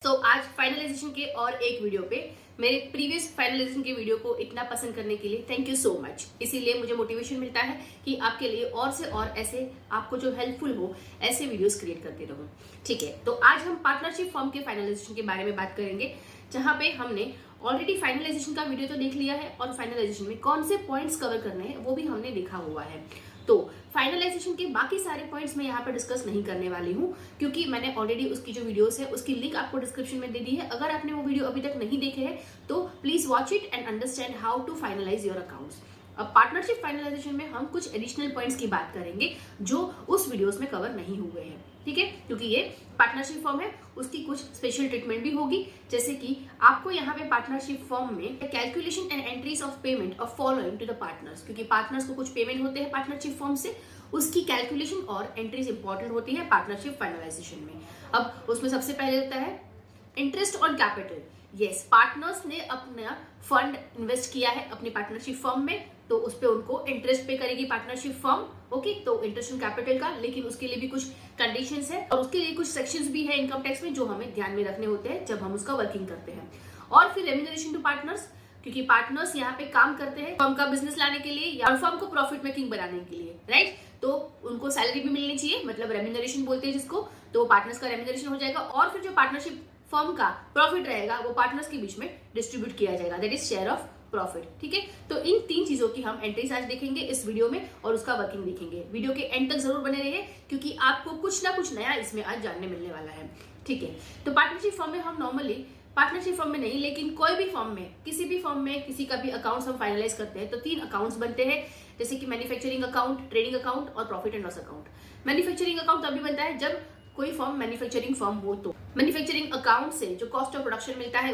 तो आज फाइनलाइजेशन के और एक वीडियो पे मेरे प्रीवियस फाइनलाइजेशन के वीडियो को इतना पसंद करने के लिए थैंक यू सो मच। इसीलिए मुझे मोटिवेशन मिलता है कि आपके लिए और से और ऐसे आपको जो हेल्पफुल हो ऐसे वीडियोस क्रिएट करते रहूं। ठीक है, तो आज हम पार्टनरशिप फॉर्म के फाइनलाइजेशन के बारे में बात करेंगे, जहां पे हमने ऑलरेडी फाइनलाइजेशन का वीडियो तो देख लिया है और फाइनलाइजेशन में कौन से पॉइंट्स कवर करने हैं वो भी हमने देखा हुआ है। तो फाइनलाइजेशन के बाकी सारे पॉइंट्स मैं यहाँ पर डिस्कस नहीं करने वाली हूँ, क्योंकि मैंने ऑलरेडी उसकी जो वीडियोस है उसकी लिंक आपको डिस्क्रिप्शन में दे दी है। अगर आपने वो वीडियो अभी तक नहीं देखे हैं तो please watch it and understand how to finalise your accounts. अब पार्टनरशिप फाइनलाइजेशन में हम कुछ एडिशनल पॉइंट्स की बात करेंगे जो उस वीडियोस में कवर नहीं हुए हैं। ठीक है, क्योंकि ये पार्टनरशिप फॉर्म है, उसकी कुछ स्पेशल ट्रीटमेंट भी होगी। जैसे कि आपको यहाँ पे पार्टनरशिप फॉर्म में calculation and entries of payment of following to the partners, क्योंकि पार्टनर्स को कुछ पेमेंट होते हैं पार्टनरशिप फॉर्म से, उसकी कैलकुलेशन और एंट्रीज इंपॉर्टेंट होती है पार्टनरशिप फाइनलाइजेशन में। अब उसमें सबसे पहले होता है interest on capital. Yes, partners ने अपना फंड इन्वेस्ट किया है अपनी पार्टनरशिप फर्म में, तो उस पर उनको इंटरेस्ट पे करेगी पार्टनरशिप फर्म। ओके, तो इंटरेस्ट ऑन कैपिटल का, लेकिन उसके लिए भी कुछ कंडीशंस है और उसके लिए कुछ सेक्शंस भी है इनकम टैक्स में जो हमें ध्यान में रखने होते हैं जब हम उसका वर्किंग करते हैं। और फिर रेम्यूनरेशन टू पार्टनर्स, क्योंकि पार्टनर्स यहाँ पे काम करते हैं फर्म का बिजनेस लाने के लिए या फर्म को प्रॉफिट मेकिंग बनाने के लिए, राइट। तो उनको सैलरी भी मिलनी चाहिए, मतलब रेम्यूनरेशन बोलते हैं जिसको, तो पार्टनर्स का रेम्यूनरेशन हो जाएगा। और फिर जो पार्टनरशिप फर्म का प्रॉफिट रहेगा वो पार्टनर्स के बीच में डिस्ट्रीब्यूट किया जाएगा, that is share of profit. ठीक है, तो इन तीन चीजों की हम एंट्रीज आज देखेंगे इस वीडियो में और उसका वर्किंग देखेंगे। वीडियो के एंड तक जरूर बने रहिए, क्योंकि आपको कुछ ना कुछ नया इसमें आज जानने मिलने वाला है। ठीक है, तो पार्टनरशिप फर्म में हम नॉर्मली, पार्टनरशिप फर्म में नहीं लेकिन कोई भी फर्म में, किसी भी फर्म में किसी का भी अकाउंट्स हम फाइनलाइज करते हैं तो 3 अकाउंट्स बनते हैं, जैसे कि मैन्युफैक्चरिंग अकाउंट, ट्रेडिंग अकाउंट और profit and loss account. Manufacturing account तभी बनता है जब कोई फर्म मैन्युफैक्चरिंग फर्म हो, तो मैन्युफैक्चरिंग अकाउंट से जो कॉस्ट ऑफ प्रोडक्शन मिलता है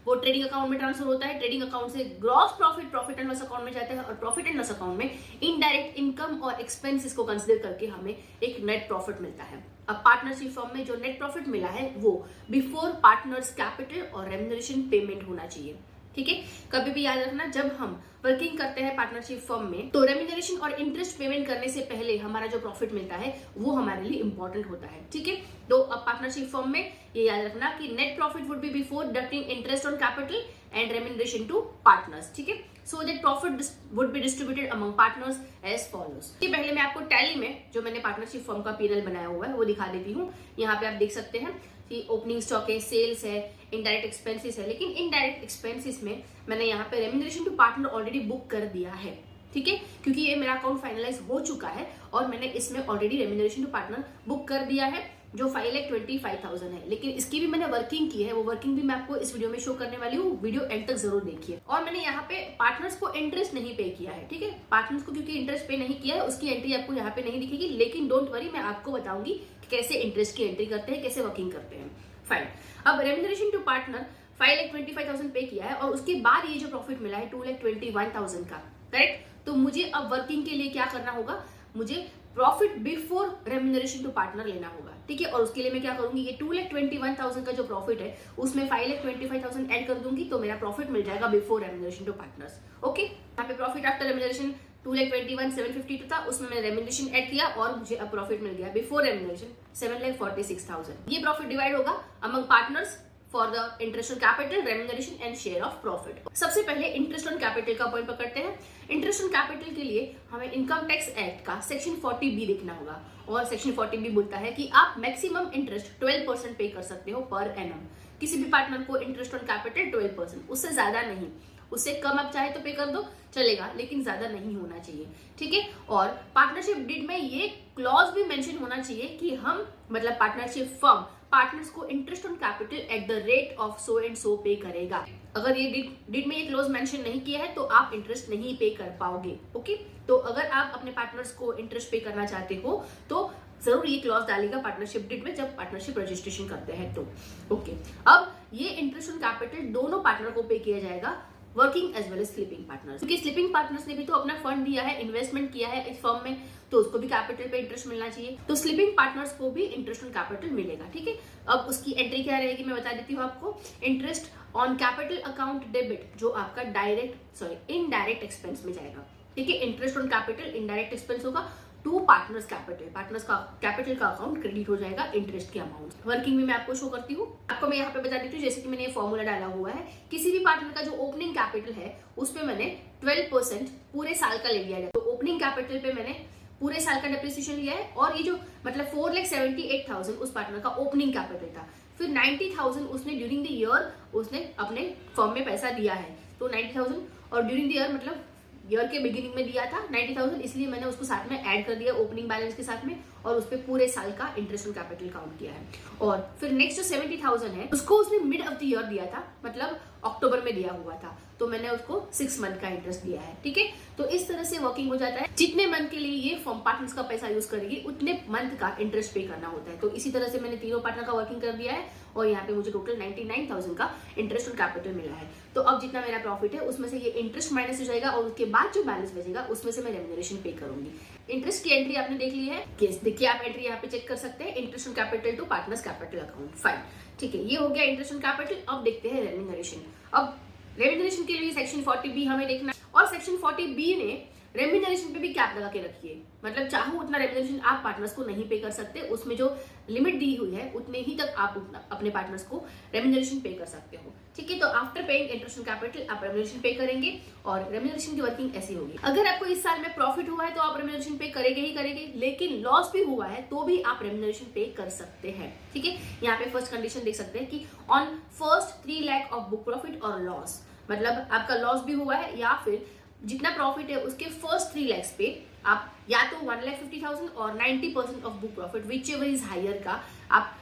वो ट्रेडिंग अकाउंट में ट्रांसफर होता है। ट्रेडिंग अकाउंट से gross profit and loss account में जाता है और प्रॉफिट एंड लॉस अकाउंट में इनडायरेक्ट इनकम और एक्सपेंसेस को कंसीडर करके हमें एक नेट प्रॉफिट मिलता है। अब पार्टनरशिप फर्म में जो नेट प्रॉफिट मिला है वो बिफोर पार्टनर्स कैपिटल और रेम्यूनरेशन पेमेंट होना चाहिए। ठीक है, कभी भी याद रखना, जब हम वर्किंग करते हैं पार्टनरशिप फर्म में तो रेम्यूनरेशन और इंटरेस्ट पेमेंट करने से पहले हमारा जो प्रॉफिट मिलता है वो हमारे लिए इंपॉर्टेंट होता है। ठीक है, तो अब पार्टनरशिप फर्म में ये याद रखना कि net profit would be before deducting interest on capital and remuneration to partners. ठीक है, so that profit would be distributed among partners as follows. पहले मैं आपको टैली में जो मैंने पार्टनरशिप फर्म का पीएनएल बनाया हुआ है वो दिखा देती हूँ। यहाँ पे आप देख सकते हैं कि ओपनिंग स्टॉक है, सेल्स है, इनडायरेक्ट एक्सपेंसेस है, लेकिन इनडायरेक्ट एक्सपेंसेस में मैंने यहाँ पे remuneration to partner already book कर दिया है। ठीक है, क्योंकि ये मेरा अकाउंट फाइनलाइज हो चुका है और मैंने इसमें already remuneration to partner book कर दिया है जो 5,25,000 है। लेकिन इसकी भी मैंने वर्किंग की है, वो वर्किंग भी मैं आपको इस वीडियो में शो करने वाली हूँ, वीडियो एंड तक जरूर देखिए। और मैंने यहाँ पे पार्टनर्स को इंटरेस्ट नहीं पे किया है। ठीक है, पार्टनर्स को क्योंकि इंटरेस्ट पे नहीं किया है उसकी एंट्री आपको यहाँ पे नहीं दिखेगी, लेकिन डोंट वरी, मैं आपको बताऊंगी कैसे इंटरेस्ट की एंट्री करते हैं, कैसे वर्किंग करते हैं। फाइन, अब रेम्यूनरेशन टू पार्टनर 5,25,000 पे किया है और उसके बाद ये जो प्रॉफिट मिला है 2,21,000 का, करेक्ट। तो मुझे अब वर्किंग के लिए क्या करना होगा, मुझे profit before remuneration to partner लेना होगा। ठीक है, और उसके लिए मैं क्या करूंगी, ये 2,21,000 का जो प्रॉफिट है उसमें 5,25,000 ऐड कर दूंगी, तो मेरा प्रॉफिट मिल जाएगा before remuneration to partners. Okay, यहाँ पे प्रॉफिट आफ्टर रेम्यूनरेशन 2,21,752 था, उसमें मैंने रेम्यूनरेशन ऐड किया और मुझे अब प्रॉफिट मिल गया बिफोर रेम्यूनरेशन 7,46,000। ये प्रॉफिट डिवाइड होगा among partners for the interest on capital, remuneration and share of profit. सबसे पहले इंटरेस्ट ऑन कैपिटल का पॉइंट पकड़ते हैं। इंटरेस्ट ऑन कैपिटल के लिए हमें इनकम टैक्स एक्ट का सेक्शन 40B देखना होगा और सेक्शन 40B बोलता है कि आप मैक्सिमम इंटरेस्ट 12% पे कर सकते हो पर एनम। किसी भी पार्टनर को इंटरेस्ट ऑन कैपिटल 12%, उससे ज्यादा नहीं, उससे कम आप चाहे तो पे कर दो चलेगा, लेकिन ज्यादा नहीं होना चाहिए। ठीक है, और पार्टनरशिप डीड में ये क्लॉज भी मेंशन होना चाहिए कि हम, मतलब पार्टनरशिप फर्म पार्टनर्स को interest on capital at the rate of so and so पे करेगा। अगर ये डीड में ये क्लोज मेंशन नहीं किया है तो आप इंटरेस्ट नहीं पे कर पाओगे। ओके, तो अगर आप अपने पार्टनर्स को इंटरेस्ट पे करना चाहते हो तो जरूर ये क्लॉज डालेगा पार्टनरशिप डीड में जब पार्टनरशिप रजिस्ट्रेशन करते हैं तो। ओके, अब ये इंटरेस्ट ऑन कैपिटल दोनों पार्टनर को पे किया जाएगा, working as well as sleeping partners, क्योंकि स्लीपिंग पार्टनर्स ने भी तो अपना फंड दिया है, इन्वेस्टमेंट किया है इस फर्म में, तो उसको भी कैपिटल पे इंटरेस्ट मिलना चाहिए, तो स्लीपिंग पार्टनर्स को भी इंटरेस्ट ऑन कैपिटल मिलेगा। ठीक है, अब उसकी एंट्री क्या रहेगी मैं बता देती हूँ आपको। Interest on capital account debit, जो आपका इनडायरेक्ट एक्सपेंस में जाएगा। ठीक है, interest on capital indirect expense होगा टू पार्टनर्स कैपिटल। पार्टनर्स का कैपिटल का अकाउंट क्रेडिट हो जाएगा इंटरेस्ट के अमाउंट। वर्किंग में मैं आपको शो करती हूँ। आपको मैं यहाँ पे बता देती हूँ, जैसे कि मैंने ये फॉर्मूला डाला हुआ है, किसी भी पार्टनर का जो ओपनिंग कैपिटल है उस पे मैंने 12% पूरे साल का ले लिया है। तो ओपनिंग कैपिटल पे मैंने पूरे साल का डेप्रिसिएशन लिया है, और ये जो मतलब 4,78,000 उस पार्टनर का ओपनिंग कैपिटल था। फिर 90,000 उसने ड्यूरिंग द ईयर उसने अपने फर्म में पैसा दिया है, तो 90,000, और ड्यूरिंग द ईयर मतलब ईयर के बिगिनिंग में दिया था 90,000, इसलिए मैंने उसको साथ में ऐड कर दिया ओपनिंग बैलेंस के साथ में, और उस पर पूरे साल का इंटरेस्ट ऑन कैपिटल काउंट किया है। और फिर नेक्स्ट जो 70,000 है उसको उसने मिड ऑफ द ईयर दिया था, मतलब अक्टूबर में दिया हुआ था, तो मैंने उसको 6 मंथ का इंटरेस्ट दिया है। ठीक है, तो इस तरह से वर्किंग हो जाता है। जितने मंथ के लिए ये फर्म पार्टनर्स का पैसा यूज करेगी उतने मंथ का इंटरेस्ट पे करना होता है। तो इसी तरह से मैंने तीनों पार्टनर का वर्किंग कर दिया है, और यहाँ पे मुझे टोटल 99,000 का इंटरेस्ट ऑन कैपिटल मिला है। तो अब जितना मेरा प्रॉफिट है उसमें से ये इंटरेस्ट माइनस हो जाएगा, और उसके बाद जो बैलेंस बचेगा उसमें से मैं रेम्यूनरेशन पे करूंगी। इंटरेस्ट की एंट्री आपने देख ली है, देखिए आप एंट्री यहाँ पे चेक कर सकते हैं, interest on capital to partners capital account. Fine, ठीक है, ये हो गया इंटरेस्ट ऑन कैपिटल। अब देखते हैं रेम्यूनरेशन। अब रेम्यूनरेशन के लिए सेक्शन 40B हमें देखना है, और सेक्शन 40B ने रेम्यूनरेशन पे भी कैप लगा के रखी है, मतलब चाहो उतना रेम्यूनरेशन आप पार्टनर्स को नहीं पे कर सकते, उसमें जो लिमिट दी हुई है उतने ही तक आप अपने पार्टनर्स को रेम्यूनरेशन पे कर सकते हो। ठीक है, तो after paying interest on capital आप रेम्यूनरेशन पे करेंगे, और रेम्यूनरेशन की वर्किंग ऐसी होगी। अगर आपको इस साल में प्रॉफिट हुआ है तो आप रेम्यूनरेशन पे करेंगे ही करेंगे, लेकिन लॉस भी हुआ है तो भी आप रेम्यूनरेशन पे कर सकते हैं। ठीक है, यहाँ पे फर्स्ट कंडीशन देख सकते हैं कि on first 3 lakh of book profit और लॉस, मतलब आपका लॉस भी हुआ है या फिर जितना प्रॉफिट है उसके फर्स्ट 3 लाख पे आप या तो 1,50,000 और 90% of book profit whichever is higher का आप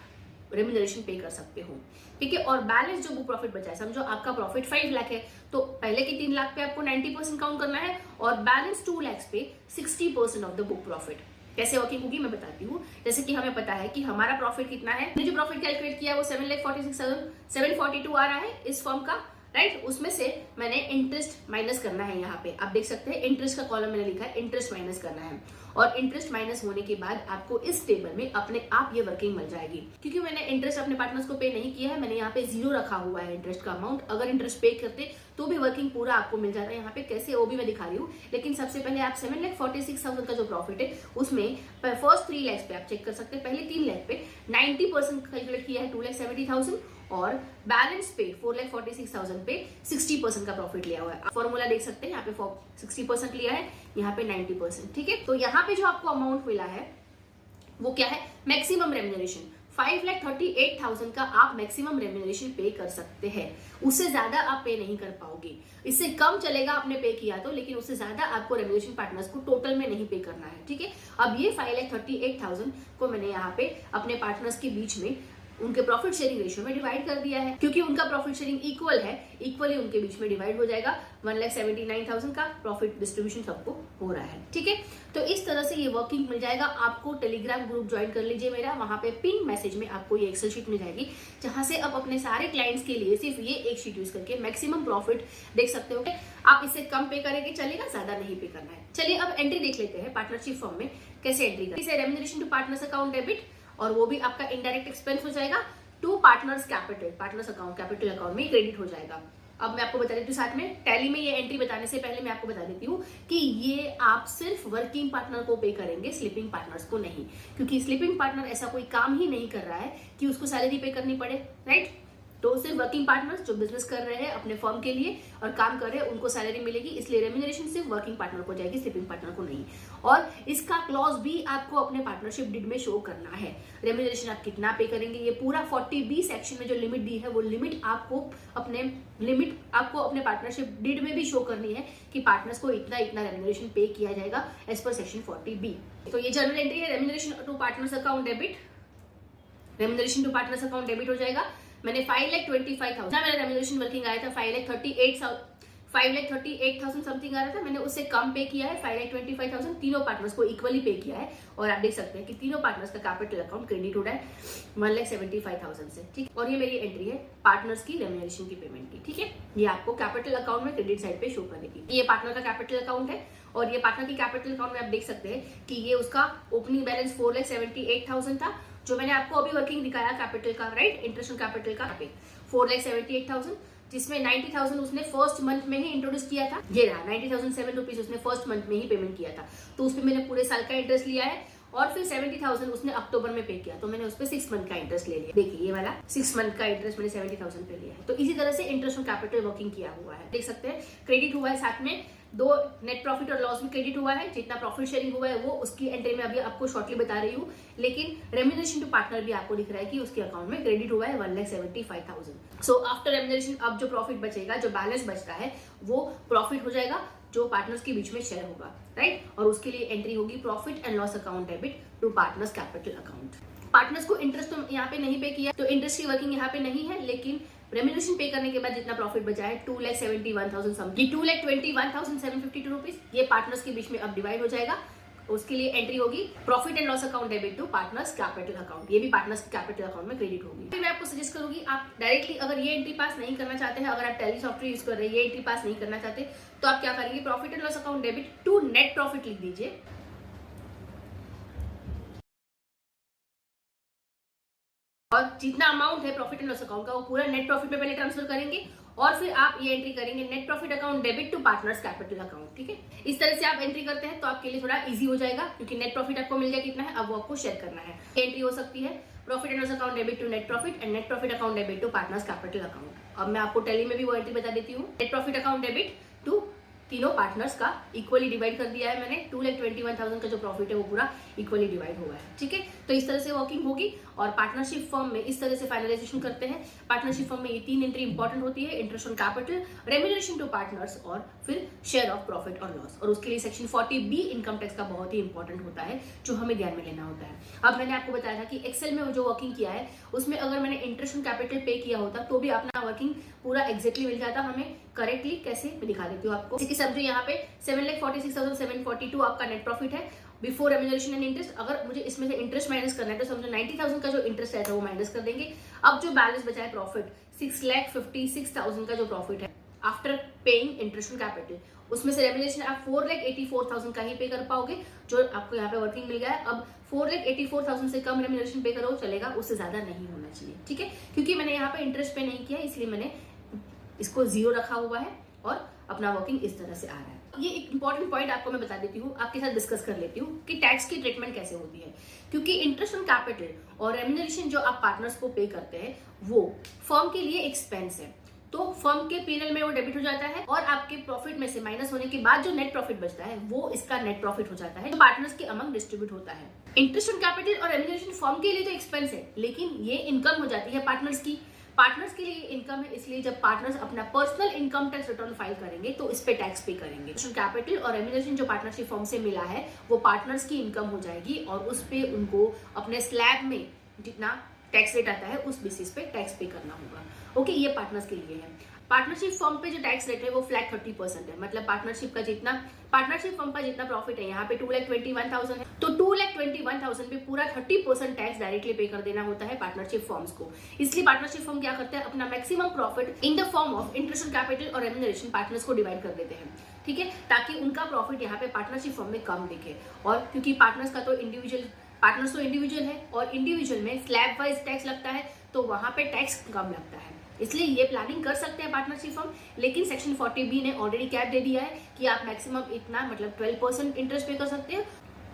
रेम्यूनरेशन पे कर सकते हो। ठीक है, और बैलेंस जो बुक प्रॉफिट बचा है, समझो आपका प्रॉफिट 5 लाख है, तो पहले के 3 लाख पे आपको 90% काउंट करना है, और बैलेंस 2 लाख पे 60% ऑफ द बुक प्रॉफिट। कैसे वर्किंग होगी मैं बताती हूँ। जैसे कि हमें पता है कि हमारा प्रॉफिट कितना है, जो प्रॉफिट कैलकुलेट किया है वो 7,46,742 आ रहा है इस फर्म का, राइट। उसमें से मैंने इंटरेस्ट माइनस करना है। यहाँ पे आप देख सकते हैं इंटरेस्ट का कॉलम मैंने लिखा है, इंटरेस्ट माइनस करना है, और इंटरेस्ट माइनस होने के बाद आपको इस टेबल में अपने आप ये वर्किंग मिल जाएगी। क्योंकि मैंने इंटरेस्ट अपने पार्टनर्स को पे नहीं किया है, मैंने यहाँ पे 0 रखा हुआ है इंटरेस्ट का अमाउंट। अगर इंटरेस्ट पे करते तो भी वर्किंग पूरा आपको मिल जाता है। यहाँ पे कैसे वो भी मैं दिखा रही हूँ, लेकिन सबसे पहले आप 7,46,000 का जो प्रॉफिट है उसमें फर्स्ट 3 लाख पे आप चेक कर सकते हैं। पहले 3 लाख पे 90% कैलकुलेट किया है 2,70,000, और बैलेंस पे 4,46,000 पे 60% का प्रॉफिट लिया हुआ है। फॉर्मूला देख सकते हैं, यहाँ पे 60% लिया है, यहाँ पे 90%। ठीक है, तो यहाँ पे जो आपको अमाउंट मिला है वो क्या है, मैक्सिमम रेम्यूनरेशन 5,38,000 का आप मैक्सिमम रेम्यूनरेशन पे कर सकते हैं। उससे ज्यादा आप पे नहीं कर पाओगे, इससे कम चलेगा आपने पे किया तो, लेकिन उससे ज्यादा आपको रेम्यूनरेशन पार्टनर्स को टोटल में नहीं पे करना है। ठीक है, अब ये 5,38,000 को मैंने यहाँ पे अपने पार्टनर्स के बीच में उनके प्रॉफिट शेयरिंग रेशियो में डिवाइड कर दिया है। क्योंकि उनका प्रॉफिट शेयरिंग इक्वल है, इक्वली उनके बीच में डिवाइड हो जाएगा। 1,79,000 का प्रॉफिट डिस्ट्रीब्यूशन सबको हो रहा है। ठीक है, तो इस तरह से ये वर्किंग मिल जाएगा आपको। टेलीग्राम ग्रुप ज्वाइन कर लीजिए मेरा, वहां पे पिन मैसेज में आपको ये एक्सेल शीट मिल जाएगी, जहां से आप अपने सारे क्लाइंट्स के लिए सिर्फ ये एक शीट यूज करके मैक्सिमम प्रॉफिट देख सकते हो। आप इससे कम पे करेंगे चलेगा, ज्यादा नहीं पे करना है। चलिए अब एंट्री देख लेते हैं पार्टनरशिप फॉर्म में कैसे एंट्री करें। इसे remuneration to partners account debit, और वो भी आपका इनडायरेक्ट एक्सपेंस हो जाएगा to partners capital, partners account capital account में क्रेडिट हो जाएगा। अब मैं आपको बता देती हूँ साथ में टैली में ये एंट्री बताने से पहले मैं आपको बता देती हूँ कि ये आप सिर्फ वर्किंग पार्टनर को पे करेंगे, स्लीपिंग पार्टनर्स को नहीं, क्योंकि स्लीपिंग पार्टनर ऐसा कोई काम ही नहीं कर रहा है कि उसको सैलरी पे करनी पड़े, राइट। तो सिर्फ वर्किंग पार्टनर्स जो बिजनेस कर रहे हैं अपने फर्म के लिए और काम कर रहे हैं उनको सैलरी मिलेगी, इसलिए रेम्यूनरेशन सिर्फ वर्किंग पार्टनर को जाएगी, स्लीपिंग पार्टनर को नहीं। और इसका क्लॉज भी आपको अपने पार्टनरशिप डिड में शो करना है। रेम्यूनरेशन आप कितना पे करेंगे, ये पूरा 40B सेक्शन में जो लिमिट दी है वो लिमिट आपको अपने पार्टनरशिप डिड में भी शो करनी है कि पार्टनर्स को इतना इतना रेम्यूनरेशन पे किया जाएगा एज पर सेक्शन 40B। तो ये जनरल एंट्री है, remuneration to partners account debit, remuneration to partners account debit हो जाएगा। मैंने 5,25,000 मेरा रेम्यूनरेशन वर्किंग आया था, 5,38,000 समथिंग आ रहा था, मैंने उससे कम पे किया है 5,25,000, तीनों पार्टनर्स को इक्वली पे किया है। और आप देख सकते हैं कि तीनों पार्टनर्स का कैपिटल अकाउंट क्रेडिट हो रहा है 1,75,000 से। ठीक, और ये मेरी एंट्री है पार्टनर्स की रेम्यूनरेशन की पेमेंट की। ठीक है, ये आपको कैपिटल अकाउंट में क्रेडिट साइड पे शो करेगी। ये पार्टनर का कैपिटल अकाउंट है, और ये पार्टनर की कैपिटल अकाउंट में आप देख सकते हैं कि ये उसका ओपनिंग बैलेंस 4,78,000 था, जो मैंने आपको अभी वर्किंग दिखाया कैपिटल का, राइट, इंटरेस्ट ऑन कैपिटल का 4,78,000, जिसमें 90,000 उसने फर्स्ट मंथ में ही इंट्रोड्यूस किया था। ये रहा 90,007 रुपीज उसने फर्स्ट मंथ में ही पेमेंट किया था, तो उस पर मैंने पूरे साल का इंटरेस्ट लिया है। और फिर 70,000 उसने अक्टूबर में पे किया, तो मैंने उस पर 6 मंथ का इंटरेस्ट ले लिया। देखिए ये वाला 6 मंथ का इंटरेस्ट मैंने 70,000 पे लिया है। तो इसी तरह से इंटरेस्ट ऑन कैपिटल वर्किंग किया हुआ है, देख सकते हैं। क्रेडिट हुआ है, साथ में 2 नेट प्रॉफिट और लॉस भी क्रेडिट हुआ है। जितना प्रॉफिट शेयरिंग हुआ है वो उसकी एंट्री में अभी आपको शॉर्टली बता रही हूँ, लेकिन रेम्यूनरेशन टू पार्टनर भी आपको दिख रहा है कि उसके अकाउंट में क्रेडिट हुआ है 1,75,000। सो आफ्टर रेम्यूनरेशन अब जो प्रॉफिट बचेगा, जो बैलेंस बचता है, वो प्रॉफिट हो जाएगा जो पार्टनर्स के बीच में शेयर होगा, राइट। और उसके लिए एंट्री होगी profit and loss account debit to partners capital account. Partners को इंटरेस्ट तो यहाँ पे नहीं पे किया, तो इंटरेस्ट की वर्किंग यहाँ पे नहीं है, लेकिन रेम्यूनरेशन पे करने के बाद जितना प्रॉफिट बचा है 2,71,000 समथिंग, 2,21,752 रुपीज, ये पार्टनर्स के बीच में अब डिवाइड हो जाएगा। उसके लिए एंट्री होगी profit and loss account debit to partners capital account, ये भी पार्टनर्स कैपिटल अकाउंट में क्रेडिट होगी। फिर मैं आपको सजेस्ट करूंगी, आप डायरेक्टली अगर ये एंट्री पास नहीं करना चाहते हैं, अगर आप टैली सॉफ्टवेयर यूज कर रहे हैं, ये एंट्री पास नहीं करना चाहते, तो आप क्या करेंगे, profit and loss account debit to net profit लिख दीजिए। और जितना अमाउंट है प्रॉफिट एंड लॉस अकाउंट का वो पूरा नेट प्रॉफिट में पहले ट्रांसफर करेंगे, और फिर आप ये एंट्री करेंगे net profit account debit to partners capital account. ठीक है, इस तरह से आप एंट्री करते हैं तो आपके लिए थोड़ा इजी हो जाएगा, क्योंकि नेट प्रॉफिट आपको मिल गया कितना है, अब वो आपको शेयर करना है। एंट्री हो सकती है profit and loss account debit to net profit and net profit account debit to partners capital account. अब मैं आपको टैली में भी वो एंट्री बता देती हूँ। Net profit account debit to तीनों पार्टनर्स का इक्वली डिवाइड कर दिया है मैंने। 2,21,000 का जो प्रॉफिट है वो पूरा इक्वली डिवाइड हुआ है। ठीक है, तो इस तरह से वर्किंग होगी। और पार्टनरशिप फर्म में इस तरह से फाइनलाइजेशन करते हैं। पार्टनरशिप फर्म में ये 3 एंट्री इंपॉर्टेंट होती है, interest on capital, remuneration to partners और फिर शेयर ऑफ प्रॉफिट और लॉस। और उसके लिए सेक्शन 40B इनकम टैक्स का बहुत ही इंपॉर्टेंट होता है, जो हमें ध्यान में लेना होता है। अब मैंने आपको बताया था कि एक्सेल में जो वर्किंग किया है उसमें अगर मैंने इंटरेस्ट ऑन कैपिटल पे किया होता तो भी अपना वर्किंग पूरा एग्जैक्टली मिल जाता हमें करेक्टली। कैसे, मैं दिखा देती हूँ आपको। जैसे कि समझो यहाँ पे 7,46,742 आपका नेट प्रॉफिट है बिफोर रेम्यूनरेशन एंड इंटरेस्ट। अगर मुझे इसमें से इंटरेस्ट माइनस करना है तो समझो 90,000 का जो इंटरेस्ट रहता है वो माइनस कर देंगे। अब जो बैलेंस बचा है प्रॉफिट 6,56,000 का जो प्रॉफिट है after paying interest on capital, उसमें से रेम्यूनरेशन आप 4,84,000 का ही पे कर पाओगे, जो आपको यहाँ पे वर्किंग मिल गया है। अब 4,84,000 से कम रेम्यूनरेशन पे करो चलेगा, उससे ज्यादा नहीं होना चाहिए। ठीक है, क्योंकि मैंने यहाँ पे इंटरेस्ट पे नहीं किया इसलिए मैंने इसको 0 रखा हुआ है और अपना वर्किंग इस तरह से आ रहा है। ये एक इंपॉर्टेंट पॉइंट आपको मैं बता देती हूँ, आपके साथ डिस्कस कर लेती हूँ कि टैक्स की ट्रीटमेंट कैसे होती है। क्योंकि इंटरेस्ट ऑन कैपिटल और रेम्यूनरेशन जो आप पार्टनर्स को पे करते हैं वो फर्म के लिए एक्सपेंस है, तो फर्म के पीएनएल में वो डेबिट हो जाता है और आपके प्रॉफिट में से माइनस होने के बाद जो नेट प्रॉफिट बचता है वो इसका नेट प्रॉफिट हो जाता है, जो पार्टनर्स के अमंग डिस्ट्रीब्यूट होता है। इंटरेस्ट ऑन कैपिटल और रेम्यूनरेशन फर्म के लिए तो एक्सपेंस है, लेकिन ये इनकम हो जाती है पार्टनर्स की। पार्टनर्स के लिए इनकम है, इसलिए जब पार्टनर्स अपना personal income tax return file करेंगे तो इस पे टैक्स पे करेंगे। कैपिटल और रेम्यूनरेशन जो पार्टनरशिप फर्म से मिला है वो पार्टनर्स की इनकम हो जाएगी और उस पे उनको अपने स्लैब में जितना टैक्स रेट आता है उस बेसिस पे टैक्स पे करना होगा। ओके, ये पार्टनर्स के लिए है। पार्टनरशिप फर्म पे जो टैक्स रेट है वो फ्लैट 30% है, मतलब पार्टनरशिप फर्म का जितना प्रॉफिट है यहाँ पे 2,21,000 है, तो 2,21,000 पे पूरा 30% टैक्स डायरेक्टली पे कर देना होता है पार्टनरशिप फर्म्स को। इसलिए पार्टनरशिप फर्म क्या करते हैं, अपना maximum profit in the form of interest on capital और रेम्यूनरेशन पार्टनर्स को डिवाइड कर देते हैं। ठीक है, ताकि उनका प्रॉफिट यहाँ पे पार्टनरशिप फर्म में कम दिखे। और क्योंकि पार्टनर्स तो इंडिविजुअल है और इंडिविजुअल में स्लैब वाइज टैक्स लगता है, तो वहां पे टैक्स कम लगता है, इसलिए ये प्लानिंग कर सकते हैं पार्टनरशिप फर्म। लेकिन सेक्शन 40B ने ऑलरेडी कैप दे दिया है कि आप मैक्सिमम इतना, मतलब 12% इंटरेस्ट पे कर सकते हैं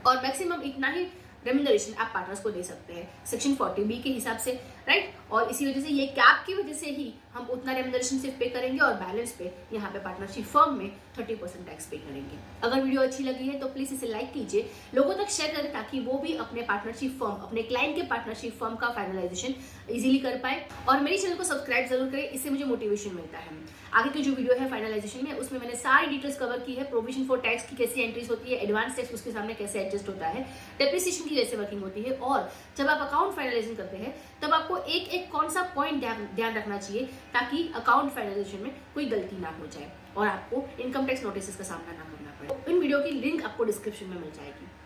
और मैक्सिमम इतना ही रेम्यूनरेशन आप पार्टनर्स को दे सकते हैं सेक्शन 40B के हिसाब से, राइट। और इसी वजह से ये कैप की वजह से ही हम उतना रेम्यूनरेशन सिर्फ पे करेंगे और बैलेंस पे यहाँ पे पार्टनरशिप फर्म में 30% टैक्स पे करेंगे। अगर वीडियो अच्छी लगी है तो प्लीज इसे लाइक कीजिए, लोगों तक शेयर करें ताकि वो भी अपने पार्टनरशिप फर्म, अपने क्लाइंट के पार्टनरशिप फर्म का फाइनलाइजेशन इजीली कर पाए। और मेरे चैनल को सब्सक्राइब जरूर करें, इससे मुझे मोटिवेशन मिलता है। आगे की जो वीडियो है फाइनलाइजेशन में, उसमें मैंने सारी डिटेल्स कवर की है। प्रोविजन फॉर टैक्स की कैसी एंट्रीज होती है, एडवांस टैक्स उसके सामने कैसे एडजस्ट होता है, डेप्रिसिएशन की कैसे वर्किंग होती है, और जब आप अकाउंट फाइनलाइजेशन करते हैं तब आपको एक एक कौन सा पॉइंट ध्यान रखना चाहिए ताकि अकाउंट फाइनलाइजेशन में कोई गलती ना हो जाए और आपको इनकम टैक्स नोटिस का सामना ना करना पड़े। इन वीडियो की लिंक आपको डिस्क्रिप्शन में मिल जाएगी।